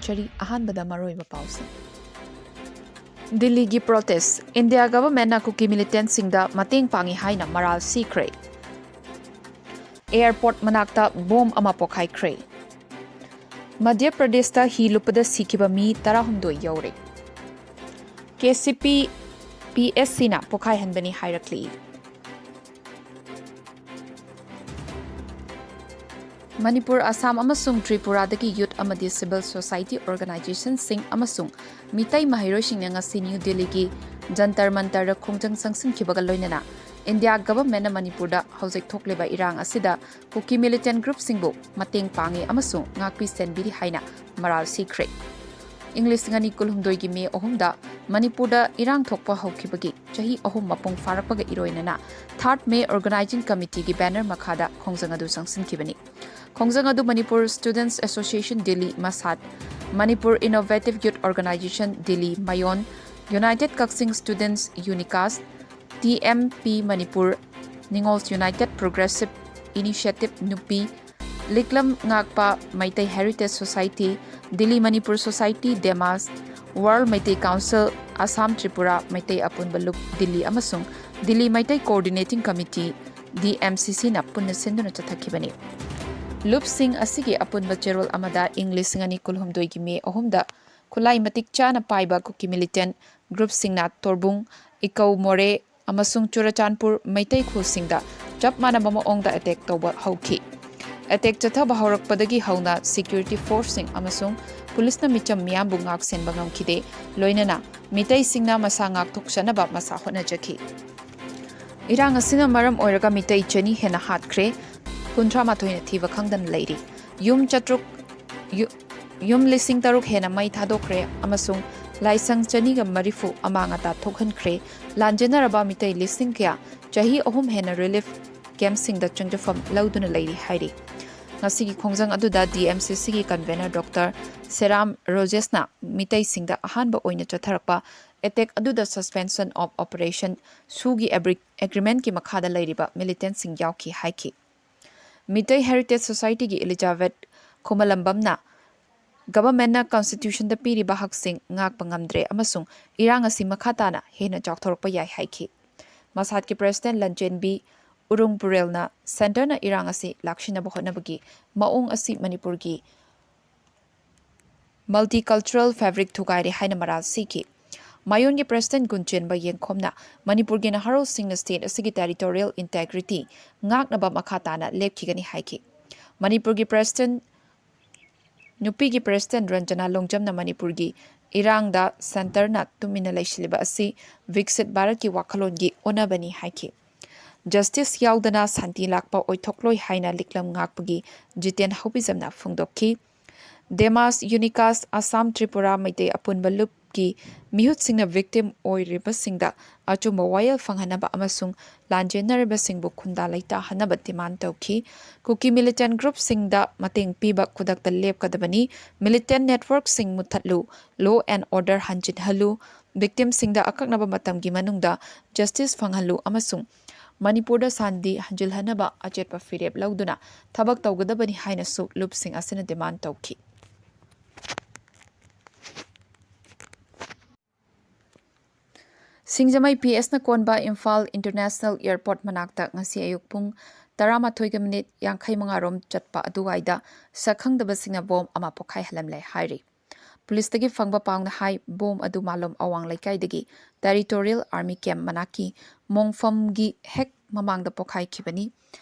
ꯂꯥꯛꯆꯔꯤ ꯑꯍꯥꯟꯕꯗ ꯃꯔꯨꯑꯣꯏꯕ ꯄꯥꯎꯁꯤꯡ ꯗꯤꯜꯂꯤꯒꯤ ꯄ꯭ꯔꯣꯇꯦꯁ ꯏꯟꯗꯤꯌꯥ ꯒꯚꯔꯟꯃꯦꯟꯠꯅ ꯀꯨꯀꯤ ꯃꯤꯂꯤꯇꯦꯟꯠꯁꯤꯡꯗ ꯃꯇꯦꯡ ꯄꯥꯡꯏ ꯍꯥꯏꯅ ꯃꯔꯥꯜ ꯁꯤꯈ꯭ꯔꯦ ꯑꯦꯌꯔꯄꯣꯔꯠ ꯃꯅꯥꯛꯇ ꯕꯣꯝ ꯑꯃ ꯄꯣꯈꯥꯏꯈ꯭ꯔꯦ ꯃꯙ꯭ꯌ ꯄ꯭ꯔꯗꯦꯁꯇ ꯍꯤ ꯂꯨꯞꯄꯗ ꯁꯤꯈꯤꯕ ꯃꯤ 16 ꯌꯧꯔꯦ ꯀꯦꯁꯤꯄꯤ PSCꯅ ꯄꯣꯈꯥꯏꯍꯟꯕꯅꯤ ꯍꯥꯏꯔꯛꯂꯤ ꯃꯅꯤꯄꯨꯔ ꯑꯁꯥꯝ ꯑꯃꯁꯨꯡ ꯇ꯭ꯔꯤꯄꯨꯔꯥꯗꯒꯤ ꯌꯨꯠ ꯑꯃꯗꯤ ꯁꯤꯚꯤꯜ ꯁꯣꯁꯥꯏꯇꯤ ꯑꯣꯔꯒꯅꯥꯏꯖꯦꯁꯟꯁꯤꯡ ꯑꯃꯁꯨꯡ ꯃꯤꯇꯩ ꯃꯍꯩꯔꯣꯏꯁꯤꯡꯅ ꯉꯁꯤ ꯅ꯭ꯌꯨ ꯗꯤꯜꯂꯤꯒꯤ ꯖꯟꯇꯔ ꯃꯟꯇꯔꯗ ꯈꯣꯡꯖꯪ ꯆꯪꯁꯤꯟꯈꯤꯕꯒ ꯂꯣꯏꯅꯅ ꯏꯟꯗꯤꯌꯥ ꯒꯚꯔꯟꯃꯦꯟꯠꯅ ꯃꯅꯤꯄꯨꯔꯗ ꯍꯧꯖꯤꯛ ꯊꯣꯛꯂꯤꯕ ꯏꯔꯥꯡ ꯑꯁꯤꯗ ꯀꯨꯀꯤ ꯃꯤꯂꯤꯇꯦꯟꯠ ꯒ꯭ꯔꯨꯞꯁꯤꯡꯕꯨ ꯃꯇꯦꯡ ꯄꯥꯡꯏ ꯑꯃꯁꯨꯡ ꯉꯥꯛꯄꯤ ꯁꯦꯟꯕꯤꯔꯤ ꯍꯥꯏꯅ ꯃꯔꯥꯜ ꯁꯤꯈ꯭ꯔꯦ ꯏꯪ 2016ꯒꯤ ꯃꯦ 3ꯗ ꯃꯅꯤꯄꯨꯔꯗ ꯏꯔꯥꯡ ꯊꯣꯛꯄ ꯍꯧꯈꯤꯕꯒꯤ ꯆꯍꯤ 3 ꯃꯄꯨꯡ ꯐꯥꯔꯛꯄꯒ ꯏꯔꯣꯏꯅꯅ 3rd ꯃꯦ ꯑꯣꯔꯒꯅꯥꯏꯖꯤꯡ ꯀꯃꯤꯇꯤꯒꯤ ꯕꯦꯅꯔ ꯃꯈꯥꯗ ꯈꯣꯡꯖꯪ ꯑꯗꯨ ꯆꯪꯁꯤꯟꯈꯤꯕꯅꯤ ꯈꯣꯡꯖꯪ ꯑꯗꯨ ꯃꯅꯤꯄꯨꯔ ꯁ꯭ꯇꯨꯗꯦꯟꯠꯁ ꯑꯦꯁꯣꯁꯤꯌꯦꯁꯟ ꯗꯤꯜꯂꯤ ꯃꯁꯥꯠ Manipur innovative youth organisation Delhi ꯃꯌꯣꯟ ꯌꯨꯅꯥꯏꯇꯦꯗ ꯀꯛꯆꯤꯡ ꯁ꯭ꯇꯨꯗꯦꯟꯠꯁ ꯌꯨꯅꯤꯀꯥꯁ TMP ꯃꯅꯤꯄꯨꯔ ꯅꯤꯉꯣꯜꯁ ꯌꯨꯅꯥꯏꯇꯦꯗ ꯄ꯭ꯔꯣꯒ꯭ꯔꯦꯁꯤꯚ ꯏꯅꯤꯁꯤꯌꯦꯇꯤꯚ ꯅꯨꯄꯤ ꯂꯤꯛꯂꯝ ꯉꯥꯛꯄ Meitei heritage society Delhi Manipur society ꯗꯦꯃꯥꯁ ꯋꯥꯔꯜ ꯃꯩꯇꯩ ꯀꯥꯎꯟꯁꯤꯜ ꯑꯁꯥꯝ ꯇ꯭ꯔꯤꯄꯨꯔꯥ ꯃꯩꯇꯩ ꯑꯄꯨꯟꯕ ꯂꯨꯞ ꯗꯤꯜꯂꯤ ꯑꯃꯁꯨꯡ ꯗꯤꯜꯂꯤ ꯃꯩꯇꯩ ꯀꯣꯑꯣꯔꯗꯤꯅꯦꯇꯤꯡ ꯀꯃꯤꯇꯤ DMCCꯅ ꯄꯨꯟꯅ ꯁꯤꯟꯗꯨꯅ ꯆꯠꯊꯈꯤꯕꯅꯤ ꯂꯨꯞꯁꯤꯡ ꯑꯁꯤꯒꯤ ꯑꯄꯨꯟꯕ ꯆꯦꯔꯣꯜ ꯑꯃꯗ ꯏꯪ 2016ꯒꯤ ꯃꯦ 3ꯗ ꯈꯨꯠꯂꯥꯏ ꯃꯇꯤꯛ ꯆꯥꯅ ꯄꯥꯏꯕ ꯀꯨꯀꯤ ꯃꯤꯂꯤꯇꯦꯟꯠ ꯒ꯭ꯔꯨꯞꯁꯤꯡꯅ ꯇꯣꯔꯕꯨꯡ ꯏꯀꯧ ꯃꯣꯔꯦ ꯑꯃꯁꯨꯡ ꯆꯨꯔꯆꯥꯟꯄꯨꯔ ꯃꯩꯇꯩ ꯈꯨꯜꯁꯤꯡꯗ ꯆꯞ ꯃꯥꯟꯅꯕ ꯃꯑꯣꯡꯗ ꯑꯦꯇꯦꯛ ꯇꯧꯕ ꯍꯧꯈꯤ ꯑꯦꯇꯦꯛ ꯆꯠꯊꯕ ꯍꯧꯔꯛꯄꯗꯒꯤ ꯍꯧꯅ ꯁꯦꯀ꯭ꯌꯨꯔꯤꯇꯤ ꯐꯣꯔꯁꯁꯤꯡ ꯑꯃꯁꯨꯡ ꯄꯨꯂꯤꯁꯅ ꯃꯤꯆꯝ ꯃꯤꯌꯥꯝꯕꯨ ꯉꯥꯛꯁꯦꯟꯕ ꯉꯝꯈꯤꯗꯦ ꯂꯣꯏꯅꯅ ꯃꯤꯇꯩꯁꯤꯡꯅ ꯃꯁꯥ ꯉꯥꯛꯊꯣꯛꯆꯅꯕ ꯃꯁꯥ ꯍꯣꯠꯅꯖꯈꯤ ꯏꯔꯥꯡ ꯑꯁꯤꯅ ꯃꯔꯝ ꯑꯣꯏꯔꯒ ꯃꯤꯇꯩ 200 ꯍꯦꯟꯅ ꯍꯥꯠꯈ꯭ꯔꯦ 38ꯅ ꯊꯤꯕ ꯈꯪꯗꯅ ꯂꯩꯔꯤ ꯌꯨꯝ 3,000 ꯍꯦꯟꯅ ꯃꯩ ꯊꯥꯗꯣꯛꯈ꯭रे ꯑꯃꯁꯨꯡ ꯂꯥꯏꯁꯪ 230 ꯑꯃꯥꯡ ꯑꯇꯥ ꯊꯣꯛꯍꯟꯈ꯭रे ꯂꯥꯟꯖꯦꯟꯅꯔꯕ ꯃꯤꯇꯩ ꯂꯤꯁꯤꯡ ꯀꯌꯥ ꯆꯍꯤ 3 ꯍꯦꯟꯅ ꯔꯤꯂꯤꯐ ꯀꯦꯝꯞꯁꯤꯡꯗ ꯆꯪꯖꯐꯝ ꯂꯧꯗꯨꯅ ꯂꯩꯔꯤ ꯍꯥꯏꯔꯤ ꯉꯁꯤꯒꯤ ꯈꯣꯡꯖꯪ ꯑꯗꯨꯗ DMCCꯒꯤ ꯀꯟꯚꯦꯅꯔ ꯗꯣꯛꯇꯔ ꯁꯦꯔꯥꯝ ꯔꯣꯖꯦꯁꯅ ꯃꯤꯇꯩꯁꯤꯡꯗ ꯑꯍꯥꯟꯕ ꯑꯣꯏꯅ ꯆꯠꯊꯔꯛꯄ ꯑꯦꯇꯦꯛ ꯑꯗꯨꯗ ꯁꯁꯄꯦꯟꯁꯟ ꯑꯣꯐ ꯑꯣꯄꯔꯦꯁꯟ ꯁꯨꯒꯤ ꯑꯦꯒ꯭ꯔꯤꯃꯦꯟꯠꯀꯤ ꯃꯈꯥꯗ ꯂꯩꯔꯤꯕ ꯃꯤꯂꯤꯇꯦꯟꯠꯁꯤꯡ ꯌꯥꯎꯈꯤ ꯍꯥꯏꯈꯤ ꯃꯤꯇꯩ ꯍꯦꯔꯤꯇꯦꯖ ꯁꯣꯁꯥꯏꯇꯤꯒꯤ ꯏꯂꯤꯖꯥꯕꯦꯠ ꯈꯨꯃꯂꯝꯕꯝꯅ ꯒꯚꯔꯟꯃꯦꯟꯠꯅ ꯀꯟꯁꯇꯤꯇ꯭ꯌꯨꯁꯟꯗ ꯄꯤꯔꯤꯕ ꯍꯛꯁꯤꯡ ꯉꯥꯛꯄ ꯉꯝꯗ꯭ꯔꯦ ꯑꯃꯁꯨꯡ ꯏꯔꯥꯡ ꯑꯁꯤ ꯃꯈꯥ ꯇꯥꯅ ꯍꯦꯟꯅ ꯆꯥꯎꯊꯣꯔꯛꯄ ꯌꯥꯏ ꯍꯥꯏꯈꯤ ꯃꯁꯥꯠꯀꯤ ꯄ꯭ꯔꯦꯁꯤꯗꯦꯟꯠ ꯂꯟꯆꯦꯟꯕꯤ ꯎꯔꯨꯡ ꯄꯨꯔꯦꯜꯅ ꯁꯦꯟꯇꯔꯅ ꯏꯔꯥꯡ ꯑꯁꯤ ꯂꯥꯛꯁꯤꯟꯅꯕ ꯍꯣꯠꯅꯕꯒꯤ ꯃꯑꯣꯡ ꯑꯁꯤ ꯃꯅꯤꯄꯨꯔꯒꯤ ꯃꯜꯇꯤꯀꯜꯆꯔꯦꯜ ꯐꯦꯕ꯭ꯔꯤꯛ ꯊꯨꯒꯥꯏꯔꯦ ꯍꯥꯏꯅ ꯃꯔꯥꯜ ꯁꯤꯈꯤ ꯃꯌꯣꯟꯒꯤ ꯄ꯭ꯔꯦꯁꯤꯗꯦꯟꯠ ꯒꯨꯟꯆꯦꯟꯕ ꯌꯦꯡꯈꯣꯝꯅ ꯃꯅꯤꯄꯨꯔꯒꯤ ꯅꯍꯥꯔꯣꯜꯁꯤꯡꯅ ꯁ꯭ꯇꯦꯠ ꯑꯁꯤꯒꯤ ꯇꯦꯔꯤꯇꯣꯔꯤꯌꯦꯜ ꯏꯟꯇꯦꯒ꯭ꯔꯤꯇꯤ ꯉꯥꯛꯅꯕ ꯃꯈꯥ ꯇꯥꯅ ꯂꯦꯞꯈꯤꯒꯅꯤ ꯍꯥꯏꯈꯤ ꯃꯅꯤꯄꯨꯔꯒꯤ ꯄ꯭ꯔꯦꯁꯤꯗꯦꯟꯠ ꯅꯨꯄꯤꯒꯤ ꯄ꯭ꯔꯦꯁꯤꯗꯦꯟꯠ ꯔꯟꯖꯅꯥ ꯂꯣꯡꯖꯝꯅ ꯃꯅꯤꯄꯨꯔꯒꯤ ꯏꯔꯥꯡꯗ ꯁꯦꯟꯇꯔꯅ ꯇꯨꯃꯤꯟꯅ ꯂꯩꯁꯤꯜꯂꯤꯕ ꯑꯁꯤ ꯕꯤꯛꯁꯤꯠ ꯚꯥꯔꯠꯀꯤ ꯋꯥꯈꯜꯂꯣꯟꯒꯤ ꯑꯣꯟꯅꯕꯅꯤ ꯍꯥꯏꯈꯤ ꯖꯁꯇꯤꯁ ꯌꯥꯎꯗꯅ ꯁꯥꯟꯇꯤ ꯂꯥꯛꯄ ꯑꯣꯏꯊꯣꯛꯂꯣꯏ ꯍꯥꯏꯅ ꯂꯤꯛꯂꯝ ꯉꯥꯛꯄꯒꯤ ꯖꯤꯇꯦꯟ ꯍꯧꯕꯤꯖꯝꯅ ꯐꯣꯡꯗꯣꯛꯈꯤ ꯗꯦꯃꯥꯁ ꯌꯨꯅꯤꯀꯥꯁ ꯑꯁꯥꯝ ꯇ꯭ꯔꯤꯄꯨꯔꯥ ꯃꯩꯇꯩ ꯑꯄꯨꯟꯕ ꯂꯨꯞꯀꯤ ꯃꯤꯍꯨꯠꯁꯤꯡꯅ ꯚꯤꯛꯇꯤꯝ ꯑꯣꯏꯔꯤꯕꯁꯤꯡꯗ ꯑꯆꯨꯝꯕ ꯋꯥꯌꯦꯜ ꯐꯪꯍꯟꯅꯕ ꯑꯃꯁꯨꯡ ꯂꯥꯟꯖꯦꯟꯅꯔꯤꯕꯁꯤꯡꯕꯨ ꯈꯨꯟꯗꯥ ꯂꯩꯇꯥꯍꯟꯅꯕ ꯗꯤꯃꯥꯟ ꯇꯧꯈꯤ ꯀꯨꯀꯤ ꯃꯤꯂꯤꯇꯦꯟꯠ ꯒ꯭ꯔꯨꯞꯁꯤꯡꯗ ꯃꯇꯦꯡ ꯄꯤꯕ ꯈꯨꯗꯛꯇ ꯂꯦꯞꯀꯗꯕꯅꯤ ꯃꯤꯂꯤꯇꯦꯟꯠ ꯅꯦꯠꯋꯔꯛꯁꯤꯡ ꯃꯨꯠꯊꯠꯂꯨ ꯂꯣ ꯑꯦꯟ ꯑꯣꯔꯗꯔ ꯍꯟꯖꯤꯟꯍꯜꯂꯨ ꯚꯤꯛꯇꯤꯝꯁꯤꯡꯗ ꯑꯀꯛꯅꯕ ꯃꯇꯝꯒꯤ ꯃꯅꯨꯡꯗ ꯖꯁꯇꯤꯁ ꯐꯪꯍꯜꯂꯨ ꯑꯃꯁꯨꯡ ꯃꯅꯤꯄꯨꯔꯗ ꯁꯥꯟꯇꯤ ꯍꯟꯖꯤꯜꯍꯟꯅꯕ ꯑꯆꯦꯠꯄ ꯐꯤꯔꯦꯞ ꯂꯧꯗꯨꯅ ꯊꯕꯛ ꯇꯧꯒꯗꯕꯅꯤ ꯍꯥꯏꯅꯁꯨ ꯂꯨꯞꯁꯤꯡ ꯑꯁꯤꯅ ꯗꯤꯃꯥꯟ ꯇꯧꯈꯤ ꯁꯤꯡꯖꯃꯩ PSꯅ ꯀꯣꯟꯕ ꯏꯝꯐꯥꯜ ꯏꯟꯇꯔꯅꯦꯁꯅꯦꯜ ꯑꯦꯌꯔꯄꯣꯔꯠ ꯃꯅꯥꯛꯇ ꯉꯁꯤ ꯑꯌꯨꯛ ꯄꯨꯡ 13:55 ꯔꯣꯝ ꯆꯠꯄ ꯑꯗꯨꯋꯥꯏꯗ ꯁꯛꯈꯪꯗꯕꯁꯤꯡꯅ ꯕꯣꯝ ꯑꯃ ꯄꯣꯈꯥꯏꯍꯜꯂꯝꯂꯦ ꯍꯥꯏꯔꯤ ꯄꯨꯂꯤꯁꯇꯒꯤ ꯐꯪꯕ ꯄꯥꯎꯅ ꯍꯥꯏ ꯕꯣꯝ ꯑꯗꯨ ꯃꯥꯂꯣꯝ ꯑꯋꯥꯡ ꯂꯩꯀꯥꯏꯗꯒꯤ ꯇꯦꯔꯤꯇꯣꯔꯤꯌꯦꯜ ꯑꯥꯔꯃꯤ ꯀꯦꯝꯞ ꯃꯅꯥꯛꯀꯤ ꯃꯣꯡꯐꯝꯒꯤ ꯍꯦꯛ ꯃꯃꯥꯡꯗ ꯄꯣꯈꯥꯏꯈꯤꯕꯅꯤ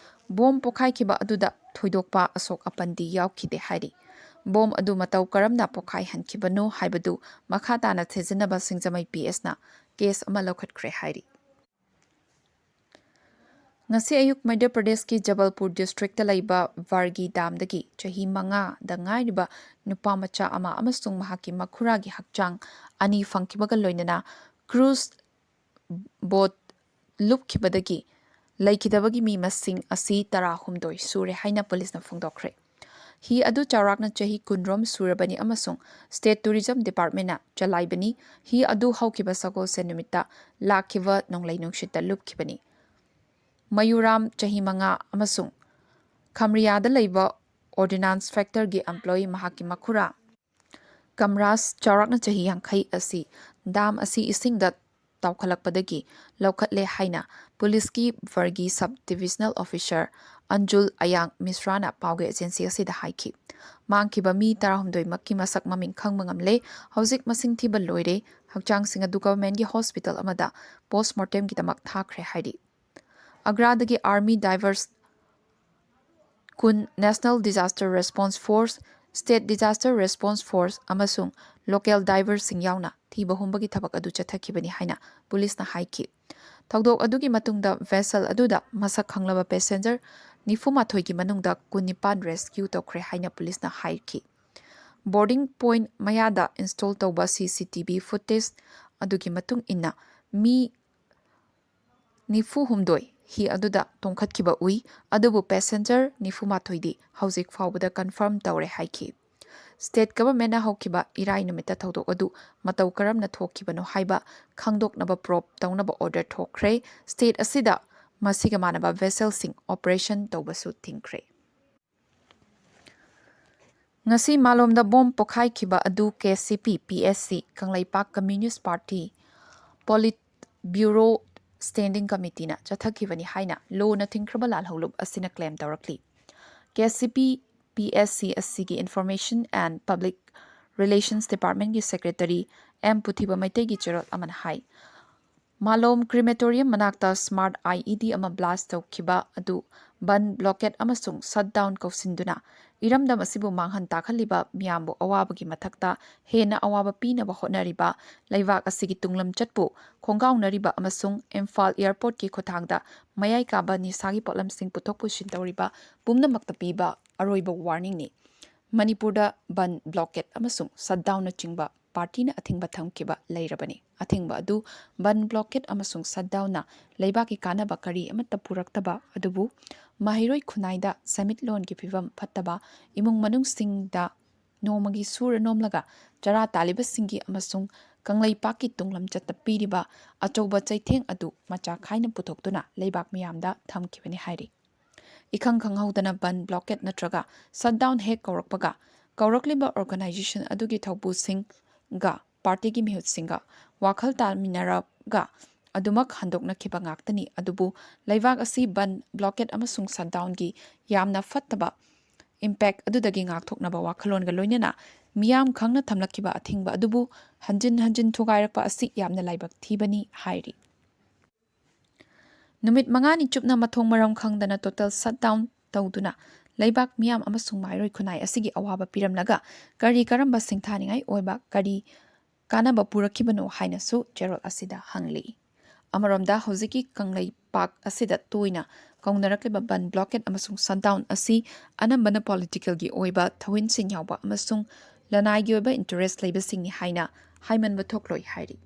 ꯕꯣꯝ ꯄꯣꯈꯥꯏꯈꯤꯕ ꯑꯗꯨꯗ ꯊꯣꯏꯗꯣꯛꯄ ꯑꯁꯣꯛ ꯑꯄꯟꯗꯤ ꯌꯥꯎꯈꯤꯗꯦ ꯍꯥꯏꯔꯤ ꯕꯣꯝ ꯑꯗꯨ ꯃꯇꯧ ꯀꯔꯝꯅ ꯄꯣꯈꯥꯏꯍꯟꯈꯤꯕꯅꯣ ꯍꯥꯏꯕꯗꯨ ꯃꯈꯥ ꯇꯥꯅ ꯊꯤꯖꯤꯟꯅꯕ ꯁꯤꯡꯖꯃꯩ PSꯅ ꯀꯦꯁ ꯑꯃ ꯂꯧꯈꯠꯈ꯭ꯔꯦ ꯍꯥꯏꯔꯤ ꯉꯁꯤ ꯑꯌꯨꯛ ꯃꯙ꯭ꯌ ꯄ꯭ꯔꯗꯦꯁꯀꯤ ꯖꯕꯜꯄꯨꯔ ꯗꯤꯁꯇ꯭ꯔꯤꯛꯇ ꯂꯩꯕ ꯚꯥꯔꯒꯤ ꯗꯥꯝꯗꯒꯤ ꯆꯍꯤ 5ꯗ ꯉꯥꯏꯔꯤꯕ ꯅꯨꯄꯥ ꯃꯆꯥ ꯑꯃ ꯑꯃꯁꯨꯡ ꯃꯍꯥꯛꯀꯤ ꯃꯈꯨꯔꯥꯒꯤ ꯍꯛꯆꯥꯡ 2 ꯐꯪꯈꯤꯕꯒ ꯂꯣꯏꯅꯅ ꯀ꯭ꯔꯨꯖ ꯕꯣꯠ ꯂꯨꯞꯈꯤꯕꯗꯒꯤ ꯂꯩꯈꯤꯗꯕꯒꯤ ꯃꯤ ꯃꯁꯤꯡ ꯑꯁꯤ 18 ꯁꯨꯔꯦ ꯍꯥꯏꯅ ꯄꯨꯂꯤꯁꯅ ꯐꯣꯡꯗꯣꯛꯈ꯭ꯔꯦ ꯍꯤ ꯑꯗꯨ ꯆꯥꯎꯔꯥꯛꯅ ꯆꯍꯤ 10 ꯔꯣꯝ ꯁꯨꯔꯕꯅꯤ ꯑꯃꯁꯨꯡ ꯁ꯭ꯇꯦꯠ ꯇꯨꯔꯤꯖꯝ ꯗꯤꯄꯥꯔꯠꯃꯦꯟꯠꯅ ꯆꯂꯥꯏꯕꯅꯤ ꯍꯤ ꯑꯗꯨ ꯍꯧꯈꯤꯕ ꯁꯒꯣꯜꯁꯦꯟ ꯅꯨꯃꯤꯠꯇ ꯂꯥꯛꯈꯤꯕ ꯅꯣꯡꯂꯩ ꯅꯨꯡꯁꯤꯠꯇ ꯂꯨꯞꯈꯤꯕꯅꯤ ꯃꯌꯨꯔꯥꯝ ꯆꯍꯤ 5 ꯑꯃꯁꯨꯡ ꯈꯝꯔꯤꯌꯥꯗ ꯂꯩꯕ ꯑꯣꯔꯗꯤꯅꯥꯟꯁ ꯐꯦꯛꯇꯔꯒꯤ ꯑꯦꯝꯄ꯭ꯂꯣꯌꯤ ꯃꯍꯥꯛꯀꯤ ꯃꯈꯨꯔꯥ Kamras Chaurakna Chahi Yankai Asi Dam Asi Isingda Taukalakpadagi Laukatle Haina Poliski Vargi Sub Divisional Officer Anjul Ayang Misrana Pauge Agency Asida Haiki Mangkiba Mi Tarahumdoi Maki Masak Maming Kang Mangamle Hauzik Masing Tiba Loire Hakchang Singadu Government Gi Hospital Amada Postmortem Gitamak Thakre Haidi Agradagi Army Divers Kun National Disaster Response Force State Disaster Response Force amasung local divers sing yauna thiba humbagi thabak adu chathakibani haina police na haiki thawdok adugi matungda vessel aduda masak khanglaba passenger nifumathoi gi manungda kunipan rescue tokre haina police na haiki boarding point mayada install tawba CCTV footage adugi matung inna mi nifu humdoi hi aduda tongkhatkiba ui adubu passenger nifumathoidi hauzik fawbada confirm tawre haiki State government na hawkiba irai numita thawdok adu matau karamna thokibano haiba khangdoknaba prop tawnaba order thokre state asida masiga manaba vessel sing operation tawbasu thingkre ngasi malomda bom pokhaikhriba adu KCP PSC Kanglaipak Communist Party Polit Bureau Standing Committee na chathakibani haina law na thingkraba lalholub asina claim tawrakli KCP PSC asigi Information and Public Relations Department gi Secretary M Puthiba Maitai gi cherot aman hai Malom crematorium manakta smart IED ama blast tawkiba adu ban blockade amasung shutdown kausinduna iramdam asibu manghan takhaliba miyambu awabagi mathakta hena awaba pinaba hotnariba laibak asigi tunglam chatpu khongaunariba amasung Imphal airport ki khothangda mayai kaba nisagi potlamsing puthok pushin tawriba pumnamakta piba aroiba warning ni Manipurda ban blockade amasung shutdown na chingba party na athingba thamkiba leirabani athingba adu ban blockade amasung shutdown na leibaki kanaba kari amata puraktaba adubu mahiroi khunaida summit loan ki phivam phattaba imung manung singda nomagi sura nomlaga jara taliba singi amasung kanglai paki tunglam chatta piriba achoba chaitheng adu macha khaina puthoktuna leibak miyamda thamkibani hairi Ikhang khanghaudana ban blockade natraga shutdown hek kaurakpaga kaurakliba organization adugi thaupu sing ga party gi mihut singa wakhal talminaraga adumak handokna khiba ngaktani adubu laibak asi ban blockade amasung shutdown gi yamna fattaba impact adudagi ngakthoknaba wakhalon ga loinana miyam khangna thamlakhiba athingba adubu hanjin thugairakpa asi yamna laibak thibani hairi Numit mangani chupna mathong maram khangdana total shutdown tawduna laibak miyam amasung mairoi khunai asigi awaba piramnaga kari karamba singthaningai oiba kari kanaba purakibano hainasu cherol asida hangli amaromda hojiki kanglai pak asida toina kaunnarakliba ban blockade amasung shutdown asi anambana political gi oiba thawin singyawba amasung lanai gi oiba interest leiba singni haina haiman bathokloi hairi